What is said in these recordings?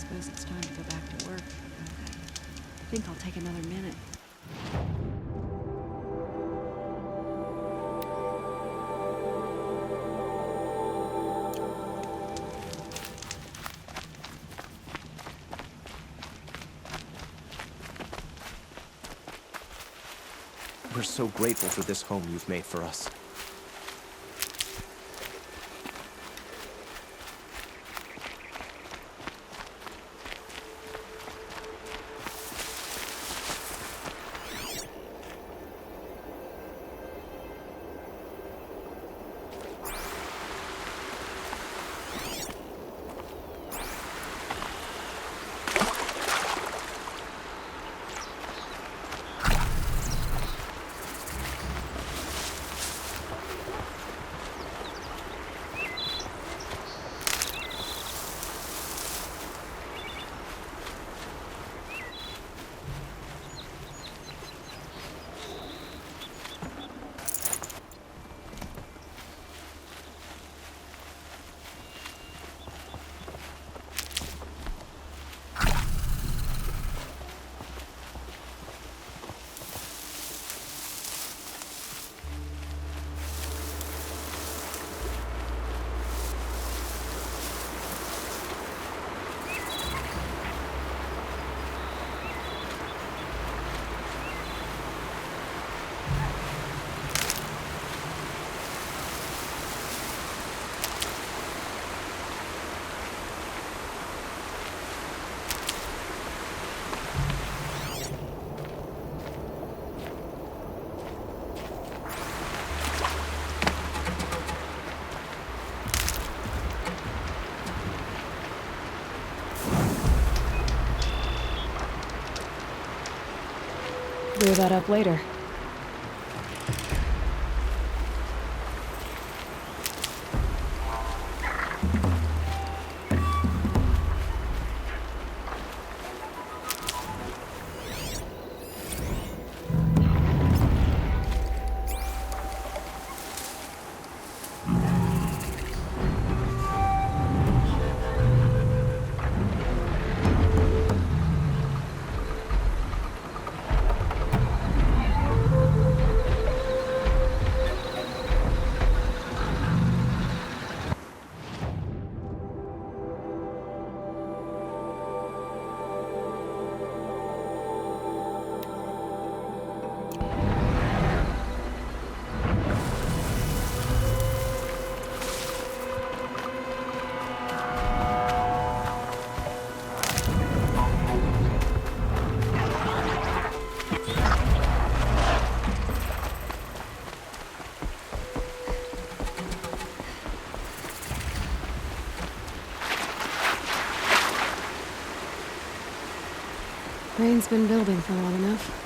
suppose it's time to go back to work. I think I'll take another minute. We're so grateful for this home you've made for us. Clear that up later. Rain's been building for long enough.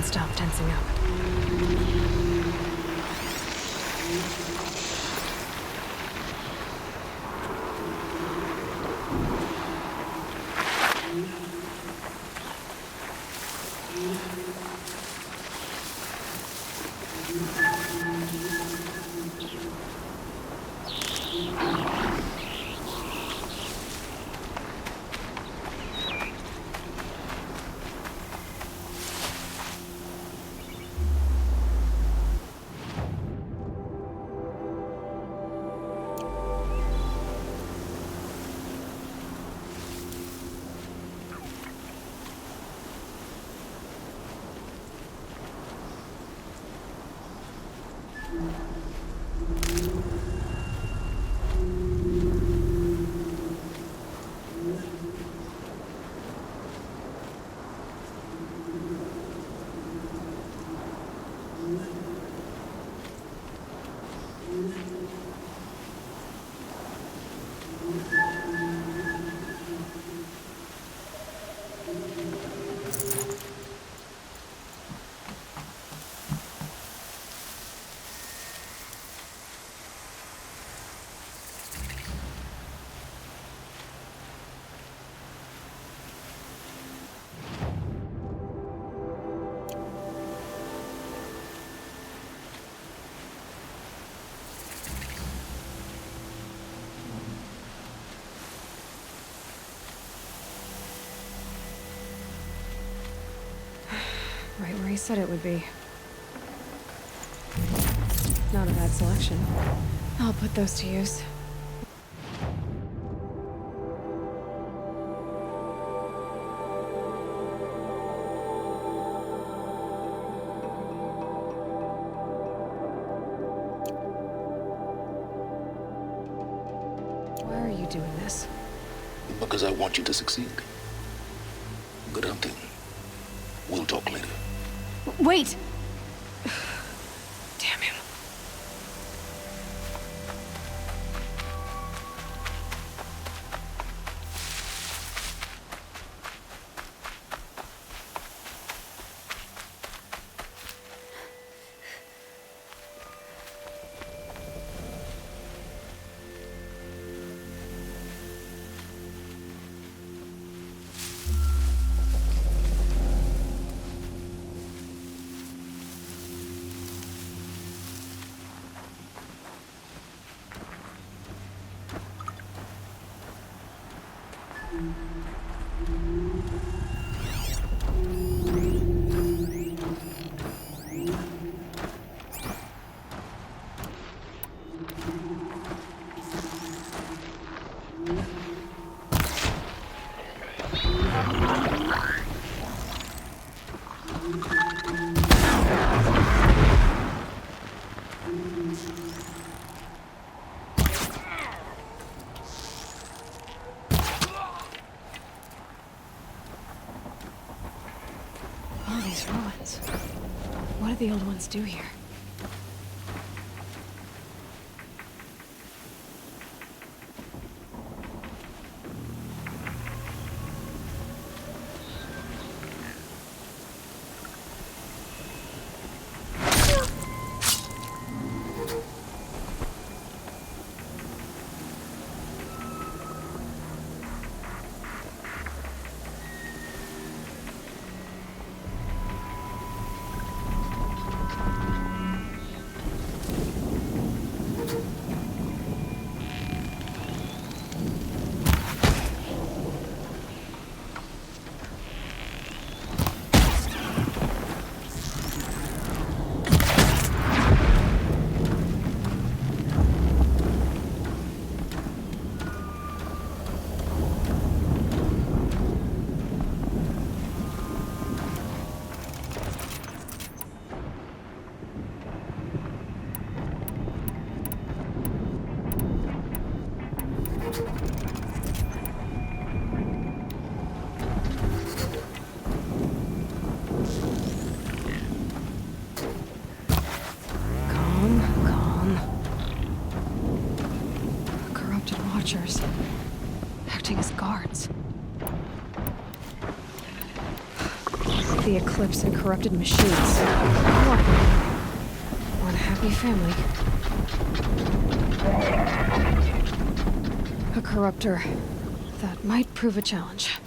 Stop tensing up. right where he said it would be. Not a bad selection. I'll put those to use. Why are you doing this? Because I want you to succeed. Good hunting. We'll talk later. Wait! Damn him. All these ruins. What did the old ones do here? Watchers, acting as guards. The Eclipse and corrupted machines. One happy family. A corruptor that might prove a challenge.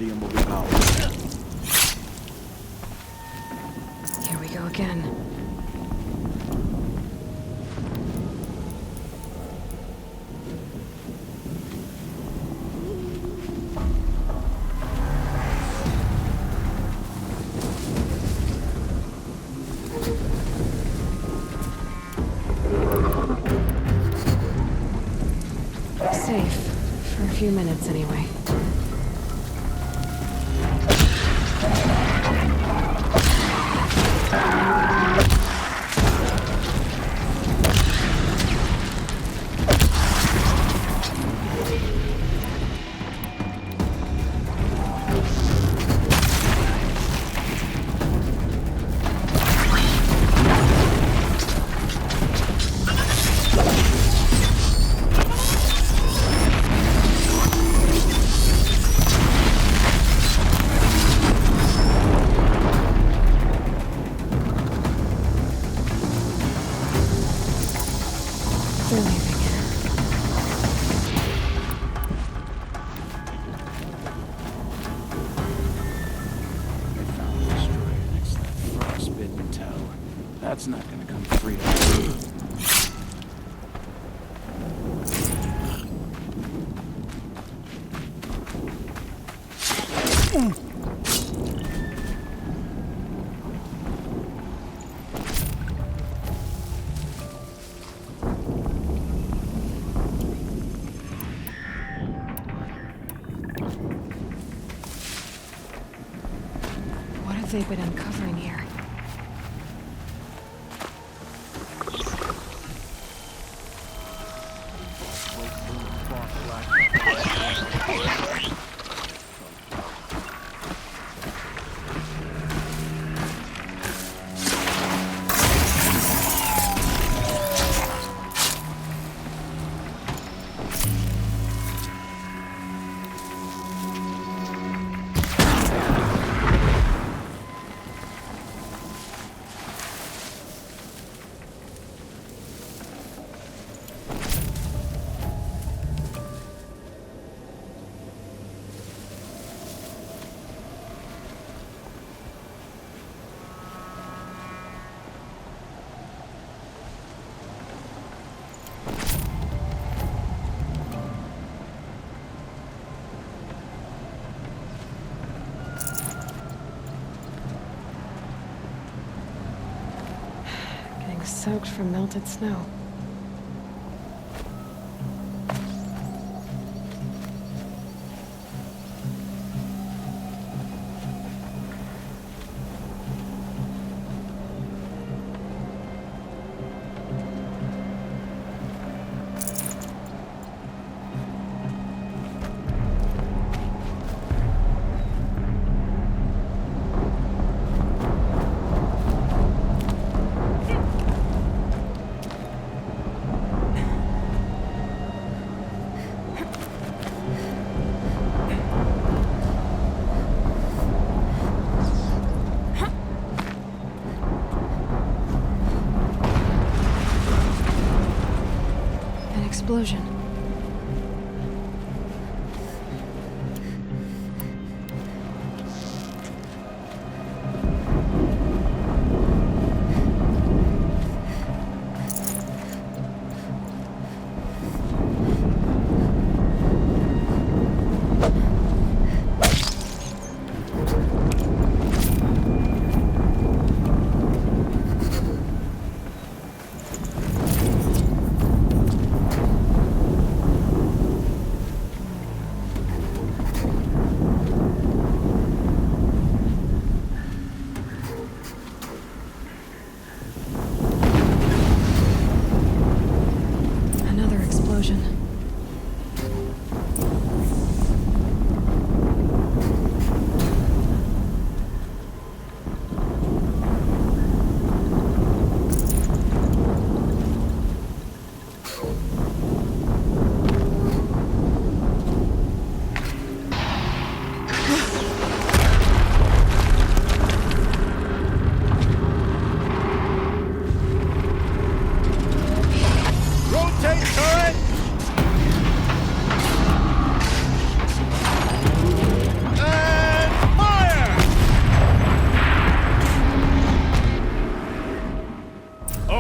Iridium will be powered. Here we go again. Safe. For a few minutes, anyway. They're leaving. They found the destroyer next to that frostbitten tower. That's not gonna come free. What have they been uncovering here? Getting soaked from melted snow. An explosion.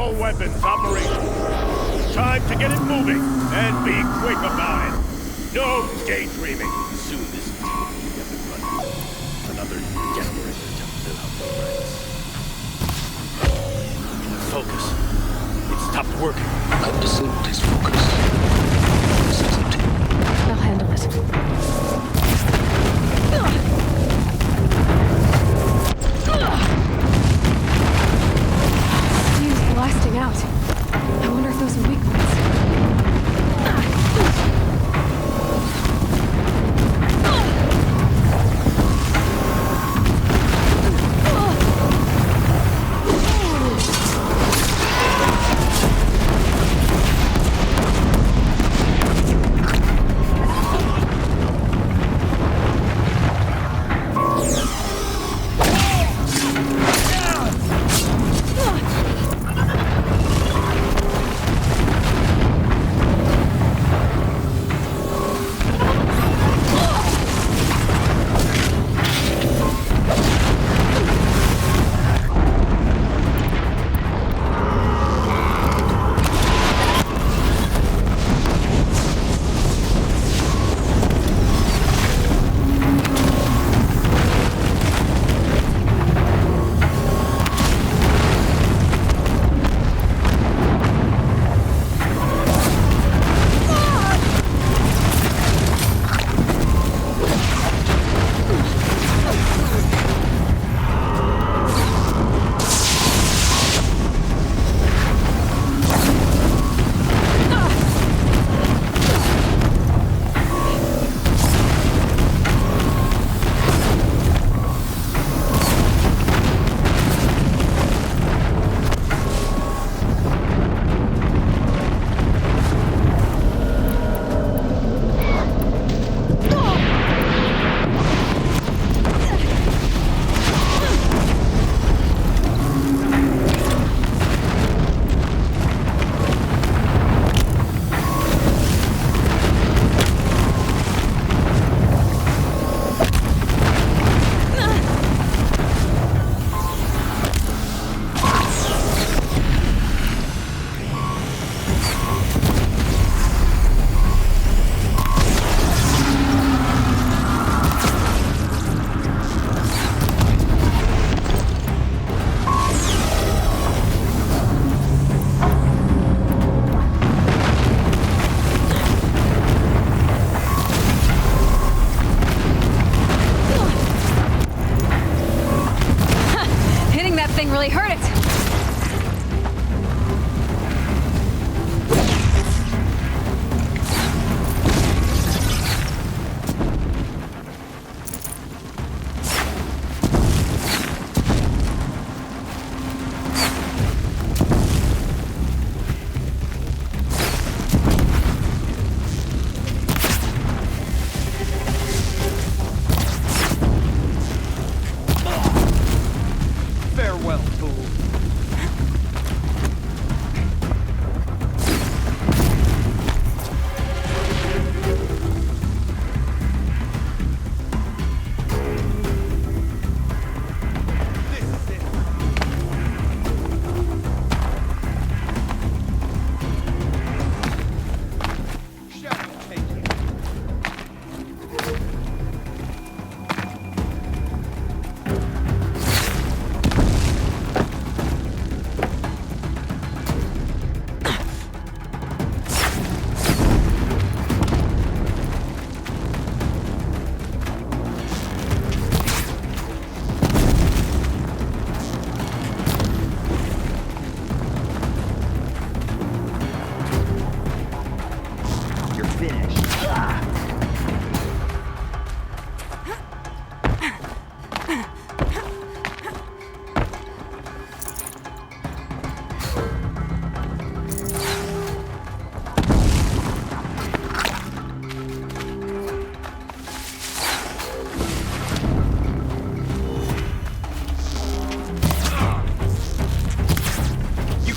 All weapons operational. Time to get it moving, and be quick about it. No daydreaming. Soon this team will be up and running. Another generator to fill out the ranks. Focus. It stopped working. I've disabled his focus. This is empty. I'll handle it. Steam's blasting out. I wonder if those are weak points. Really hurt it. Farewell, fool.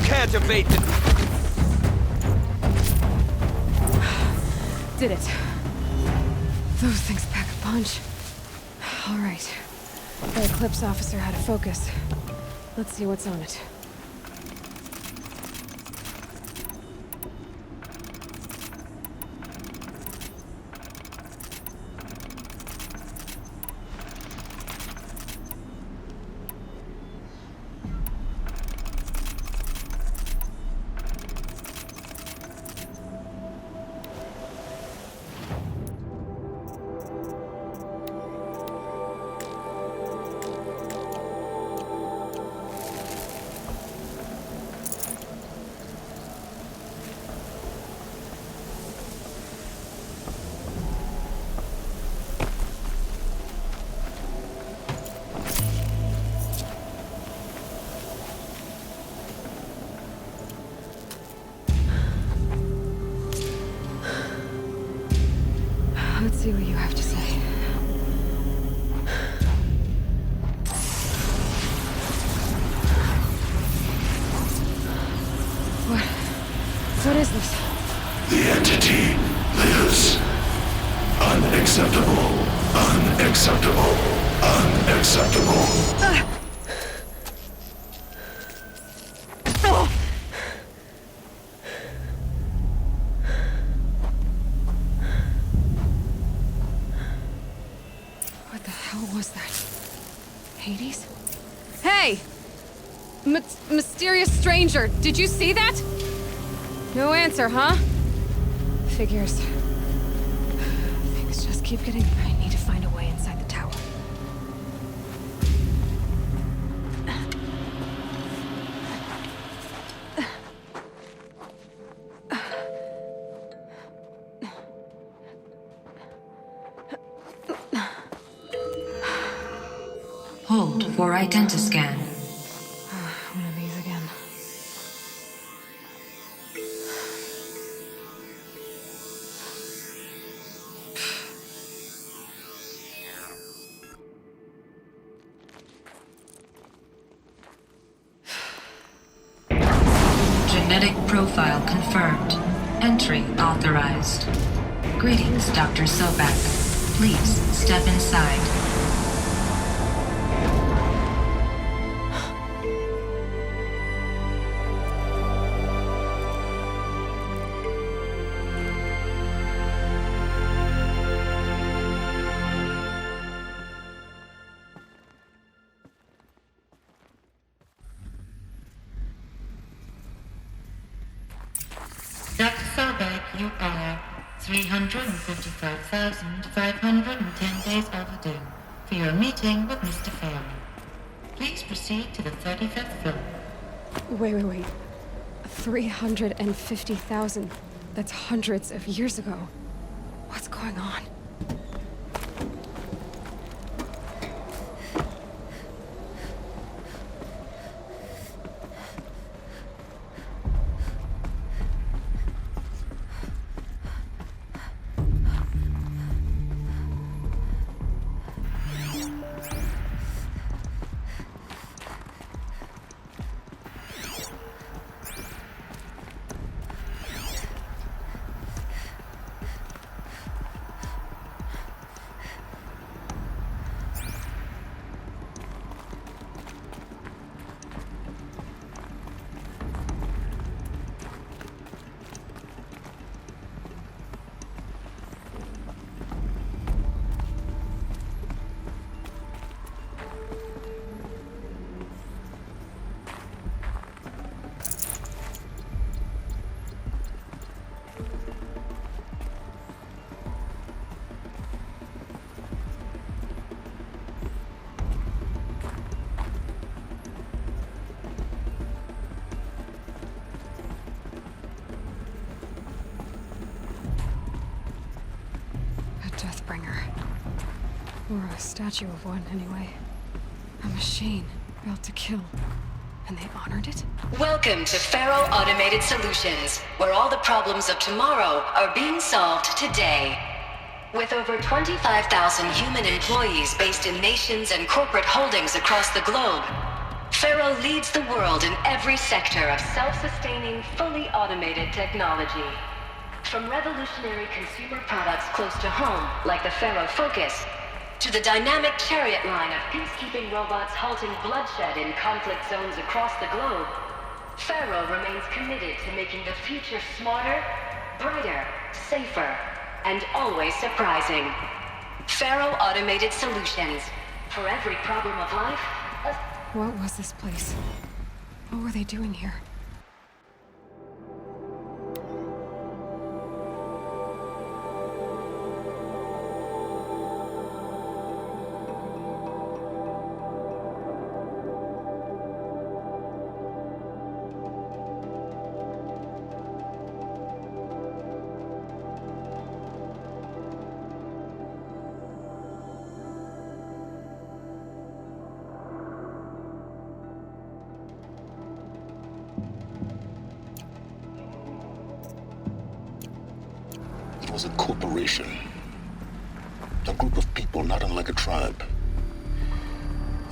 Activate the... Did it. Those things pack a punch. All right. The Eclipse officer had a focus. Let's see what's on it. What is this? The entity lives. Unacceptable. Unacceptable. Unacceptable. What the hell was that? Hades? Hey! Mysterious stranger, did you see that? No answer, huh? Figures. Things just keep getting... I need to find a way inside the tower. Hold for identiscan. One of these again. Genetic profile confirmed. Entry authorized. Greetings, Dr. Sobek. Please step inside. Dr. Sobek, you are 355,510 days overdue for your meeting with Mr. Farrell. Please proceed to the 35th floor. Wait. 350,000. That's hundreds of years ago. What's going on? Deathbringer. Or a statue of one, anyway. A machine built to kill. And they honored it? Welcome to Faro Automated Solutions, where all the problems of tomorrow are being solved today. With over 25,000 human employees based in nations and corporate holdings across the globe, Faro leads the world in every sector of self-sustaining, fully automated technology. From revolutionary consumer products close to home, like the Faro Focus, to the dynamic chariot line of peacekeeping robots halting bloodshed in conflict zones across the globe, Faro remains committed to making the future smarter, brighter, safer, and always surprising. Faro Automated Solutions. For every problem of life, What was this place? What were they doing here? It was a corporation. A group of people not unlike a tribe.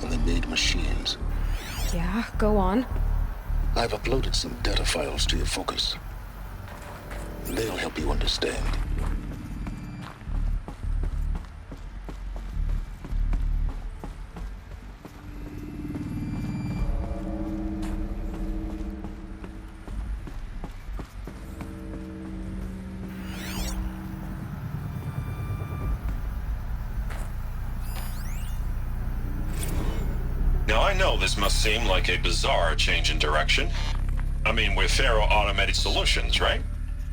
And they made machines. Yeah, go on. I've uploaded some data files to your Focus. They'll help you understand. Now I know this must seem like a bizarre change in direction. I mean, we're Faro Automated Solutions, right?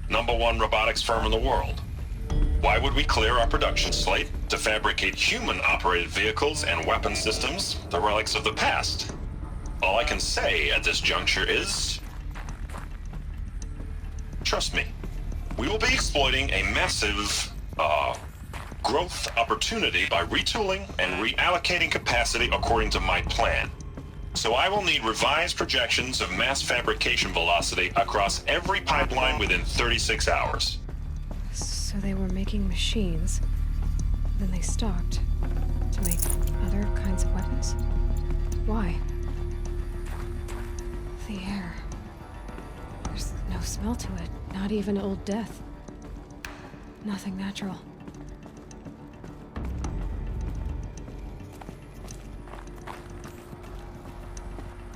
#1 robotics firm in the world. Why would we clear our production slate to fabricate human-operated vehicles and weapon systems, the relics of the past? All I can say at this juncture is... trust me, we will be exploiting a massive, growth opportunity by retooling and reallocating capacity according to my plan. So I will need revised projections of mass fabrication velocity across every pipeline within 36 hours. So they were making machines, then they stopped to make other kinds of weapons? Why? The air. There's no smell to it, not even old death. Nothing natural.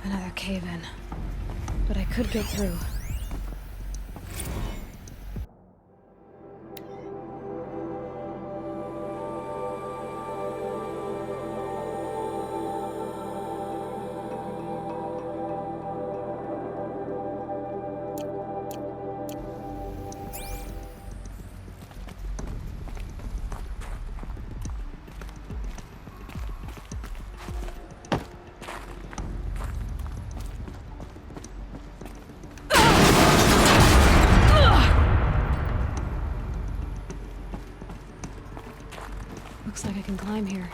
Another cave-in. But I could get through. Looks like I can climb here.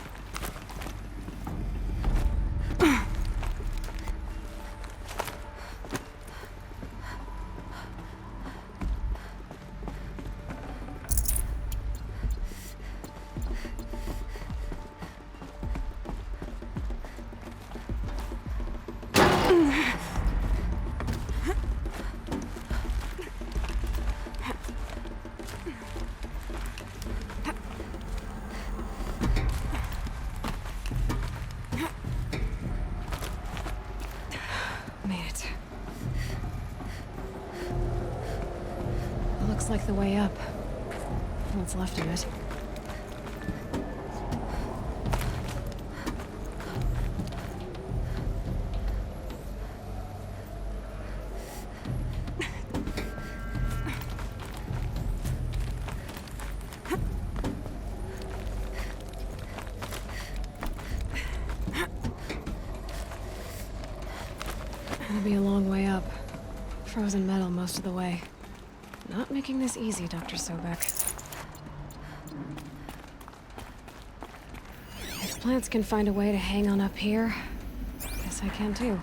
Looks like the way up. What's left of it. It'll be a long way up. Frozen metal most of the way. Not making this easy, Dr. Sobek. If plants can find a way to hang on up here, guess I can too.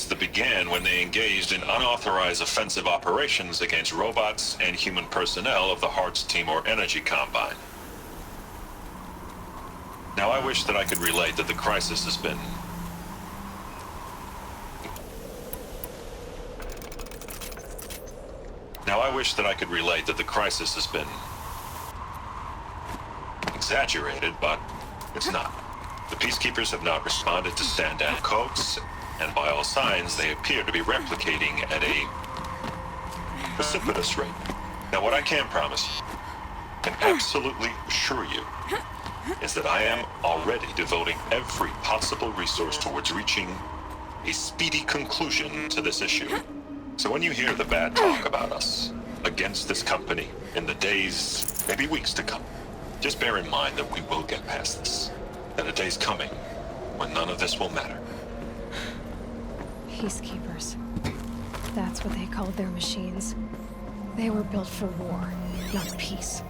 That began when they engaged in unauthorized offensive operations against robots and human personnel of the Hearts Timor Energy Combine. Now I wish that I could relate that the crisis has been... exaggerated, but it's not. The Peacekeepers have not responded to stand-down codes, and by all signs, they appear to be replicating at a precipitous rate. Now, what I can promise you, and absolutely assure you, is that I am already devoting every possible resource towards reaching a speedy conclusion to this issue. So when you hear the bad talk about us against this company in the days, maybe weeks to come, just bear in mind that we will get past this. And a day's coming when none of this will matter. Peacekeepers. That's what they called their machines. They were built for war, not peace.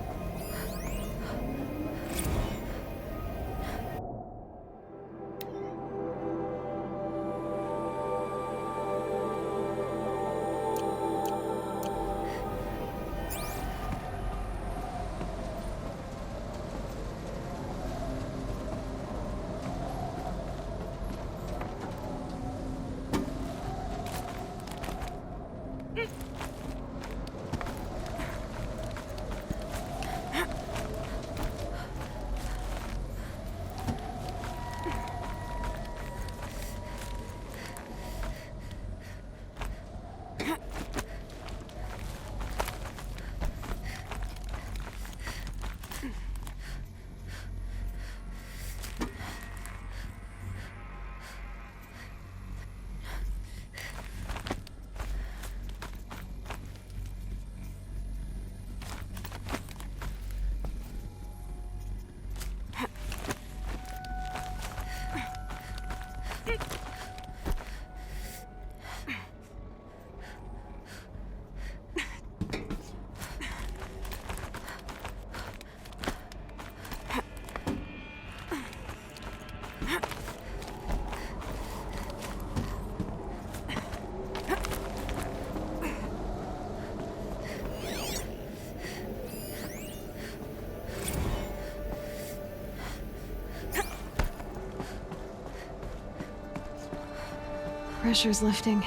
Pressure's lifting.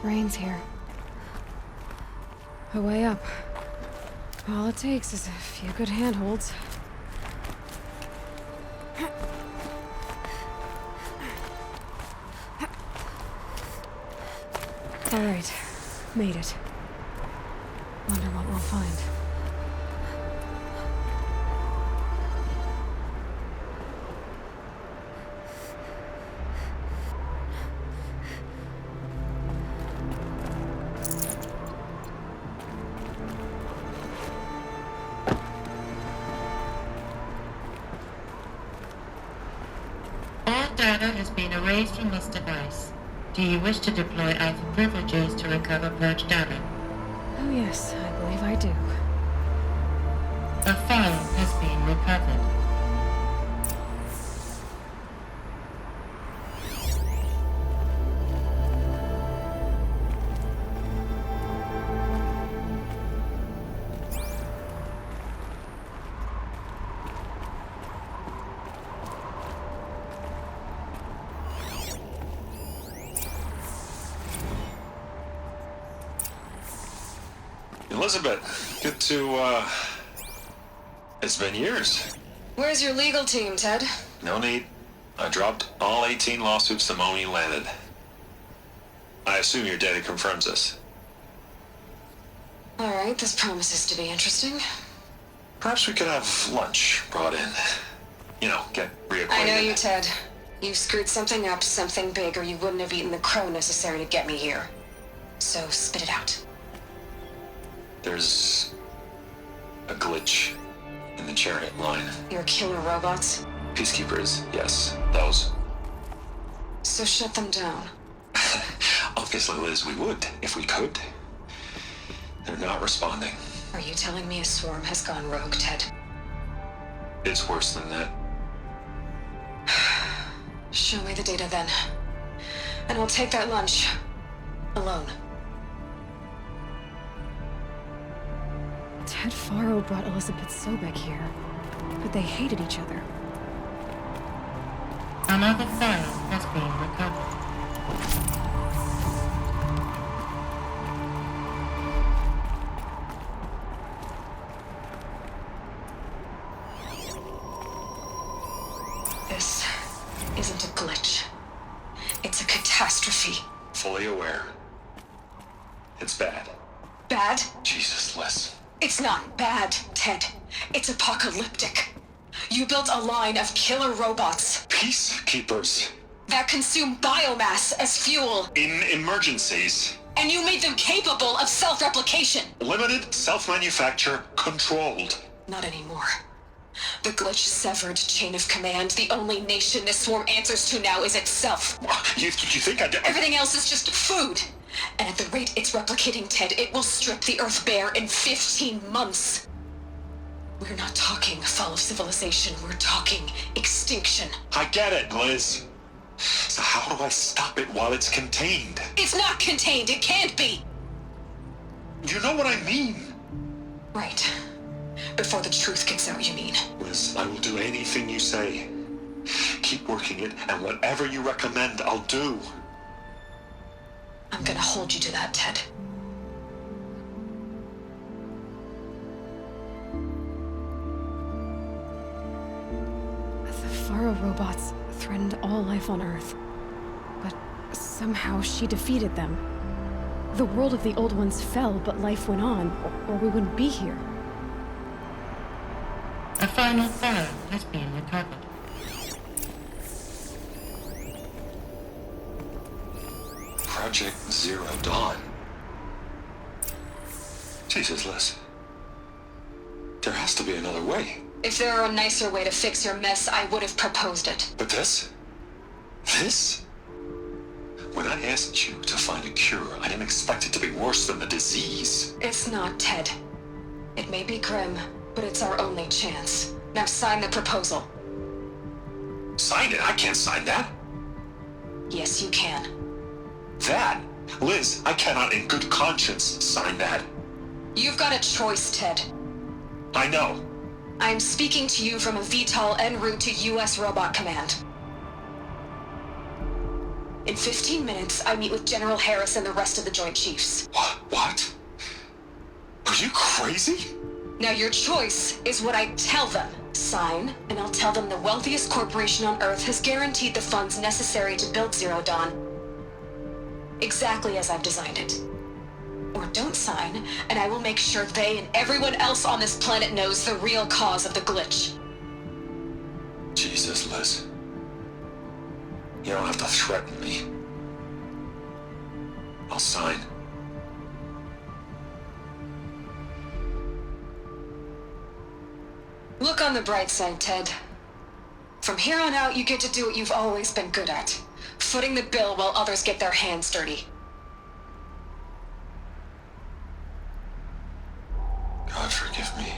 Rain's here. A way up. All it takes is a few good handholds. All right. Made it. Wonder what we'll find. All data has been erased from this device. Do you wish to deploy Alpha privileges to recover purged data? Oh yes, I believe I do. A file has been recovered. Elizabeth, good to, it's been years. Where's your legal team, Ted? No need. I dropped all 18 lawsuits the moment you landed. I assume your data confirms this. All right, this promises to be interesting. Perhaps we could have lunch brought in. You know, get reacquainted. I know you, Ted. You screwed something up, something big, or you wouldn't have eaten the crow necessary to get me here. So spit it out. There's a glitch in the chariot line. Your killer robots? Peacekeepers, yes, those. So shut them down. Obviously, Liz, we would, if we could. They're not responding. Are you telling me a swarm has gone rogue, Ted? It's worse than that. Show me the data then. And I'll take that lunch. Alone. Ted Faro brought Elizabeth Sobek here, but they hated each other. Another file has been recovered. This isn't a glitch. It's a catastrophe. Fully aware. It's bad. Bad? Jesus, Liz. It's not bad, Ted. It's apocalyptic. You built a line of killer robots. Peacekeepers. That consume biomass as fuel. In emergencies. And you made them capable of self-replication. Limited, self-manufacture, controlled. Not anymore. The glitch severed chain of command. The only nation this swarm answers to now is itself. You think I did? Everything else is just food. And at the rate it's replicating, Ted, it will strip the Earth bare in 15 months. We're not talking fall of civilization. We're talking extinction. I get it, Liz. So how do I stop it while it's contained? It's not contained. It can't be. You know what I mean? Right. Before the truth gets out, you mean? Liz, I will do anything you say. Keep working it, and whatever you recommend, I'll do. I'm gonna hold you to that, Ted. The Pharaoh robots threatened all life on Earth. But somehow she defeated them. The world of the old ones fell, but life went on, or we wouldn't be here. A final Pharaoh has been recovered. Project Zero Dawn. Jesus, Liz. There has to be another way. If there were a nicer way to fix your mess, I would have proposed it. But this? This? When I asked you to find a cure, I didn't expect it to be worse than the disease. It's not, Ted. It may be grim, but it's our only chance. Now sign the proposal. Sign it? I can't sign that. Yes, you can. That? Liz, I cannot in good conscience sign that. You've got a choice, Ted. I know. I'm speaking to you from a VTOL en route to U.S. Robot Command. In 15 minutes, I meet with General Harris and the rest of the Joint Chiefs. What? Are you crazy? Now your choice is what I tell them. Sign, and I'll tell them the wealthiest corporation on Earth has guaranteed the funds necessary to build Zero Dawn. Exactly as I've designed it. Or don't sign, and I will make sure they and everyone else on this planet knows the real cause of the glitch. Jesus, Liz. You don't have to threaten me. I'll sign. Look on the bright side, Ted. From here on out, you get to do what you've always been good at. Footing the bill while others get their hands dirty. God forgive me.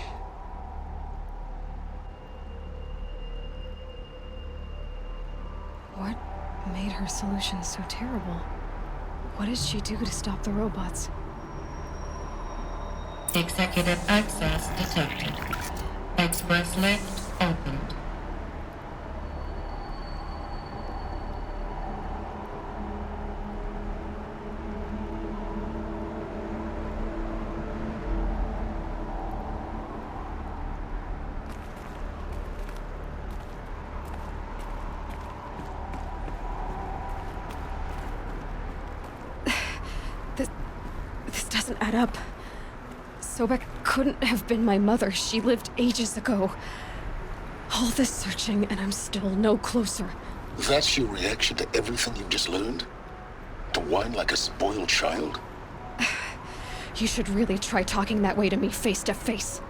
What made her solution so terrible? What did she do to stop the robots? Executive access detected. Express lift opened. This doesn't add up. Sobek couldn't have been my mother. She lived ages ago. All this searching, and I'm still no closer. That's your reaction to everything you've just learned? To whine like a spoiled child? You should really try talking that way to me face to face.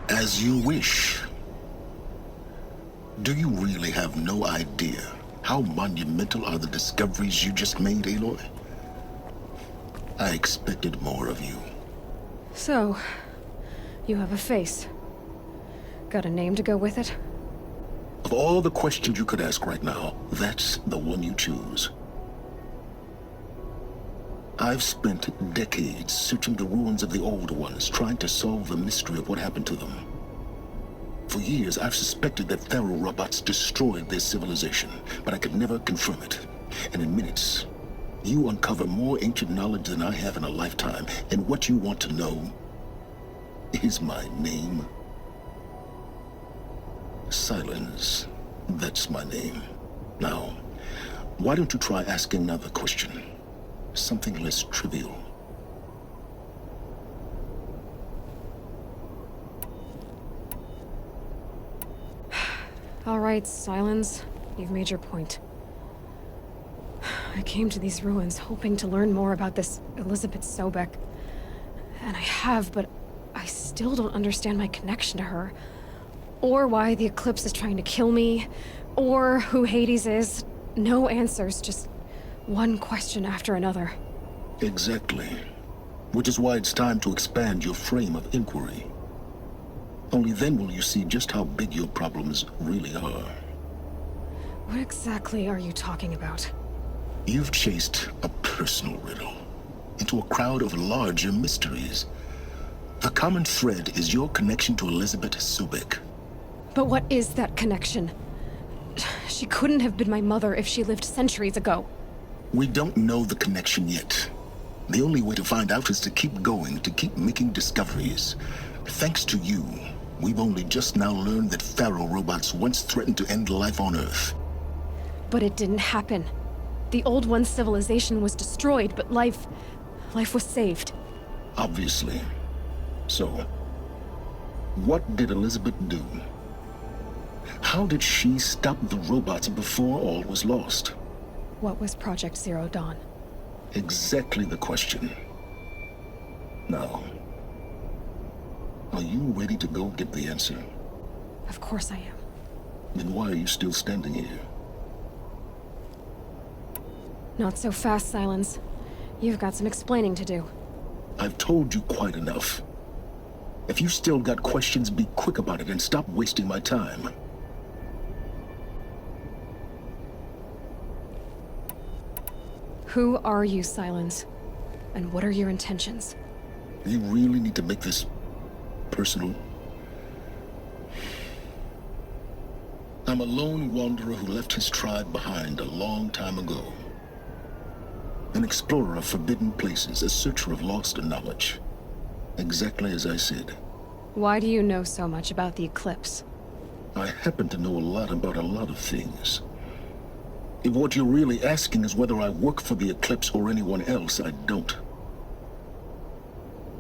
As you wish. Do you really have no idea how monumental are the discoveries you just made, Aloy? I expected more of you. So, you have a face. Got a name to go with it? Of all the questions you could ask right now, that's the one you choose. I've spent decades searching the ruins of the old ones, trying to solve the mystery of what happened to them. For years, I've suspected that Pharaoh robots destroyed their civilization, but I could never confirm it. And in minutes, you uncover more ancient knowledge than I have in a lifetime, and what you want to know is my name. Sylens. That's my name. Now, why don't you try asking another question? Something less trivial. All right, Sylens. You've made your point. I came to these ruins hoping to learn more about this Elizabeth Sobek. And I have, but I still don't understand my connection to her. or why the Eclipse is trying to kill me, or who Hades is. No answers, just one question after another. Exactly. Which is why it's time to expand your frame of inquiry. Only then will you see just how big your problems really are. What exactly are you talking about? You've chased a personal riddle into a crowd of larger mysteries. The common thread is your connection to Elizabeth Sobek. But what is that connection? She couldn't have been my mother if she lived centuries ago. We don't know the connection yet. The only way to find out is to keep going, to keep making discoveries. Thanks to you, we've only just now learned that Pharaoh robots once threatened to end life on Earth. But it didn't happen. The Old One's civilization was destroyed, but life was saved. Obviously. So, what did Elizabeth do? How did she stop the robots before all was lost? What was Project Zero Dawn? Exactly the question. Now, are you ready to go get the answer? Of course I am. Then why are you still standing here? Not so fast, Sylens. You've got some explaining to do. I've told you quite enough. If you still got questions, be quick about it and stop wasting my time. Who are you, Sylens? And what are your intentions? You really need to make this personal? I'm a lone wanderer who left his tribe behind a long time ago. An explorer of forbidden places, a searcher of lost knowledge. Exactly as I said. Why do you know so much about the Eclipse? I happen to know a lot about a lot of things. If what you're really asking is whether I work for the Eclipse or anyone else, I don't.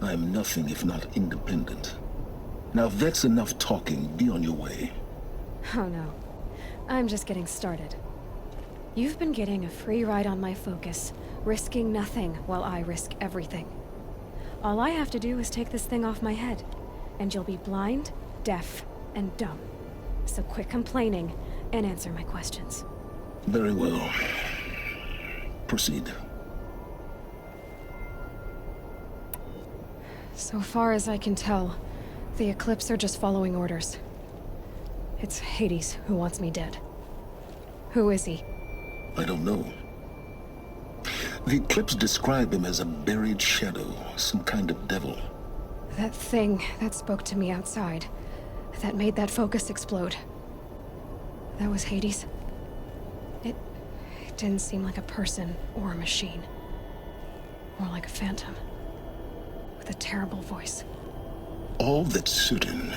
I am nothing if not independent. Now if that's enough talking, be on your way. Oh no. I'm just getting started. You've been getting a free ride on my focus, risking nothing while I risk everything. All I have to do is take this thing off my head, and you'll be blind, deaf, and dumb. So quit complaining and answer my questions. Very well. Proceed. So far as I can tell, the Eclipse are just following orders. It's Hades who wants me dead. Who is he? I don't know. The Eclipse describe him as a buried shadow, some kind of devil. That thing that spoke to me outside, that made that focus explode. That was Hades? It didn't seem like a person or a machine. More like a phantom. With a terrible voice. All that's certain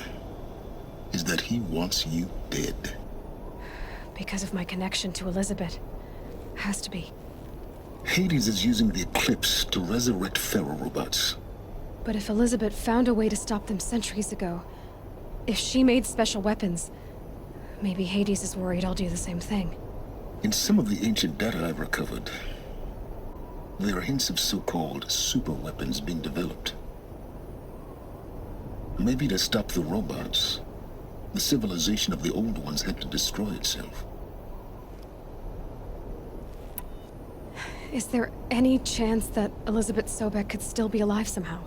is that he wants you dead. Because of my connection to Elizabeth. Has to be. Hades is using the Eclipse to resurrect Pharaoh robots. But if Elizabeth found a way to stop them centuries ago, if she made special weapons, maybe Hades is worried I'll do the same thing. In some of the ancient data I've recovered, there are hints of so-called super weapons being developed. Maybe to stop the robots, the civilization of the old ones had to destroy itself. Is there any chance that Elizabeth Sobek could still be alive somehow?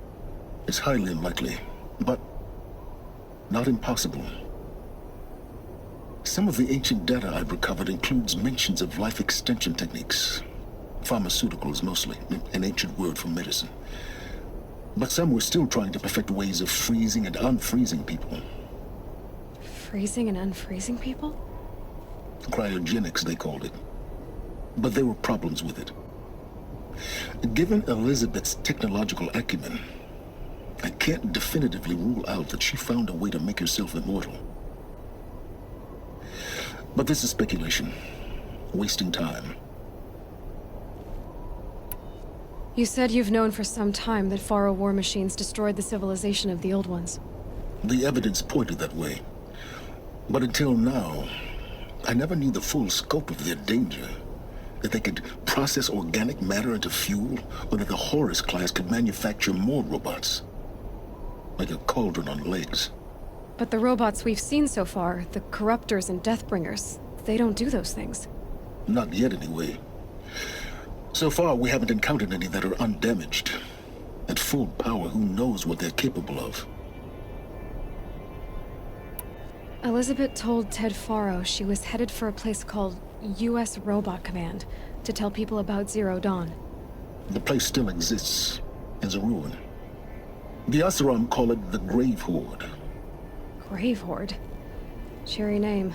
It's highly unlikely, but not impossible. Some of the ancient data I've recovered includes mentions of life extension techniques. Pharmaceuticals, mostly, an ancient word for medicine. But some were still trying to perfect ways of freezing and unfreezing people. Freezing and unfreezing people? Cryogenics, they called it. But there were problems with it. Given Elizabeth's technological acumen, I can't definitively rule out that she found a way to make herself immortal. But this is speculation. Wasting time. You said you've known for some time that Pharaoh war machines destroyed the civilization of the Old Ones. The evidence pointed that way. But until now, I never knew the full scope of their danger. That they could process organic matter into fuel, or that the Horus class could manufacture more robots. Like a cauldron on legs. But the robots we've seen so far, the Corruptors and Deathbringers, they don't do those things. Not yet, anyway. So far, we haven't encountered any that are undamaged. At full power, who knows what they're capable of? Elizabeth told Ted Faro she was headed for a place called U.S. Robot Command to tell people about Zero Dawn. The place still exists as a ruin. The Asaram call it the Grave Horde. Grave Horde? Cheery name.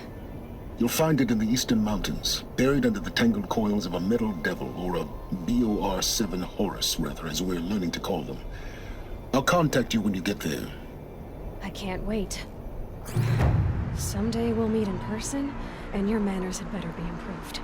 You'll find it in the Eastern Mountains, buried under the tangled coils of a metal devil, or a BOR-7 Horus, rather, as we're learning to call them. I'll contact you when you get there. I can't wait. Someday we'll meet in person, and your manners had better be improved.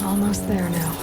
Almost there now.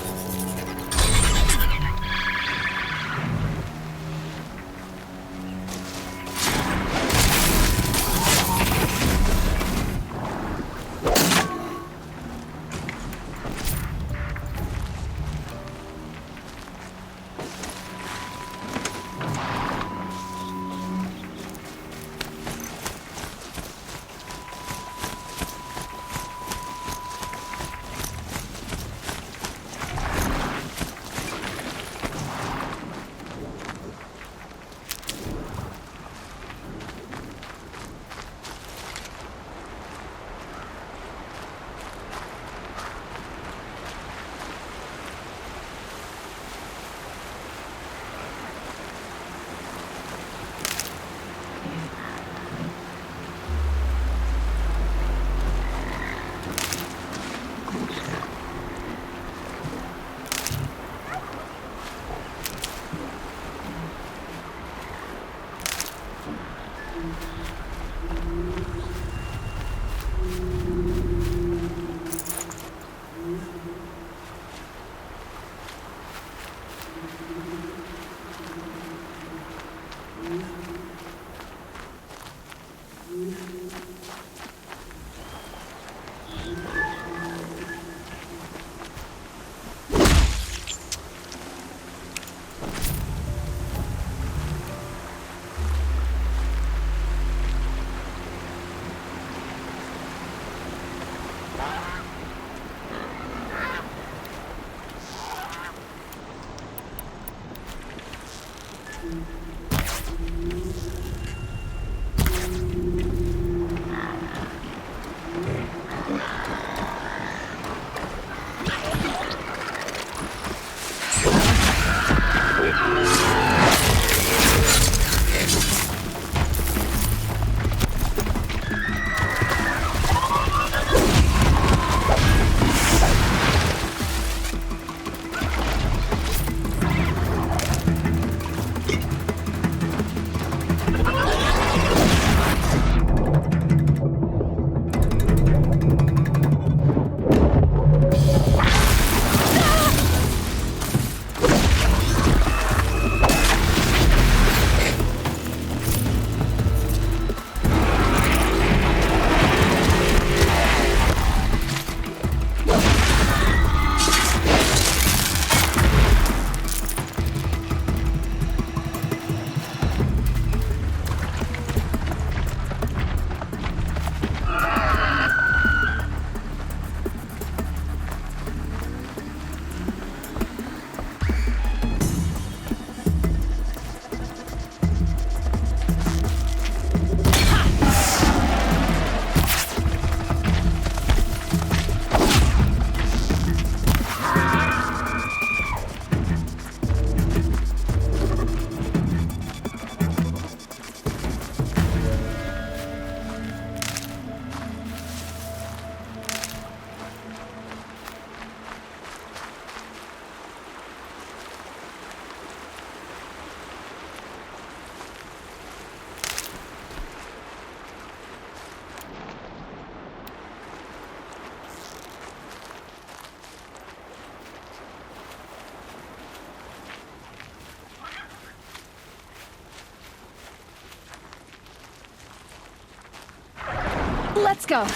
Let's go.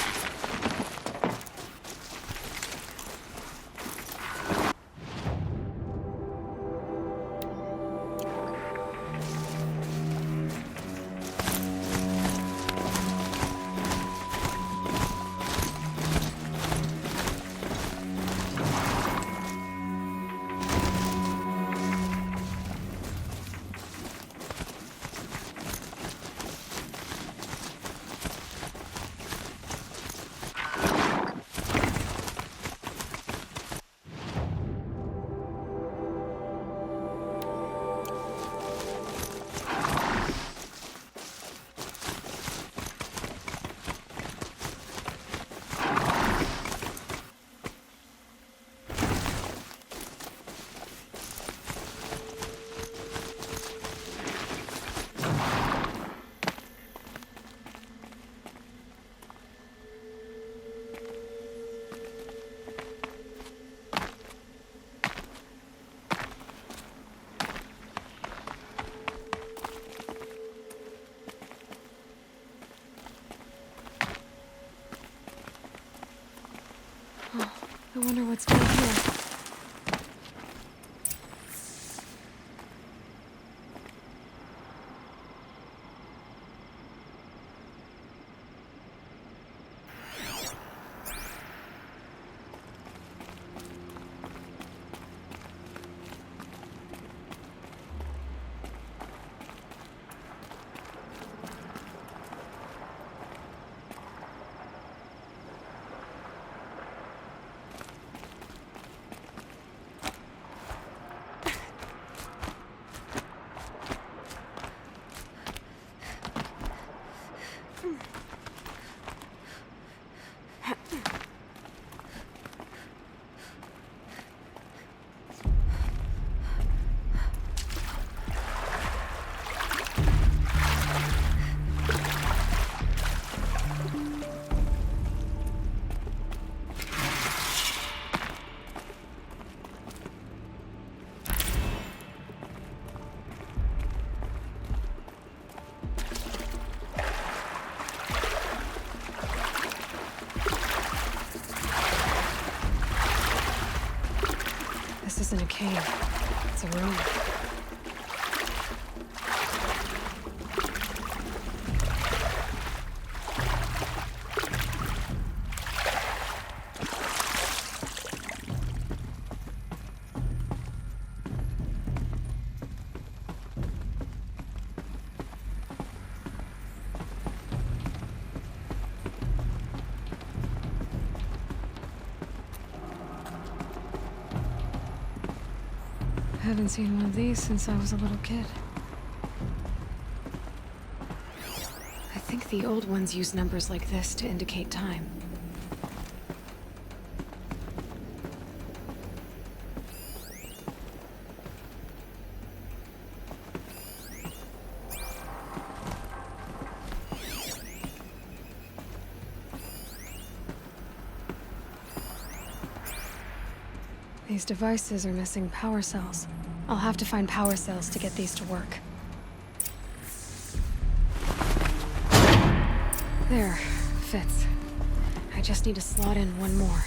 I wonder what's down here. isn't a cave. It's a room. I haven't seen one of these since I was a little kid. I think the old ones use numbers like this to indicate time. These devices are missing power cells. I'll have to find power cells to get these to work. There, fits. I just need to slot in one more.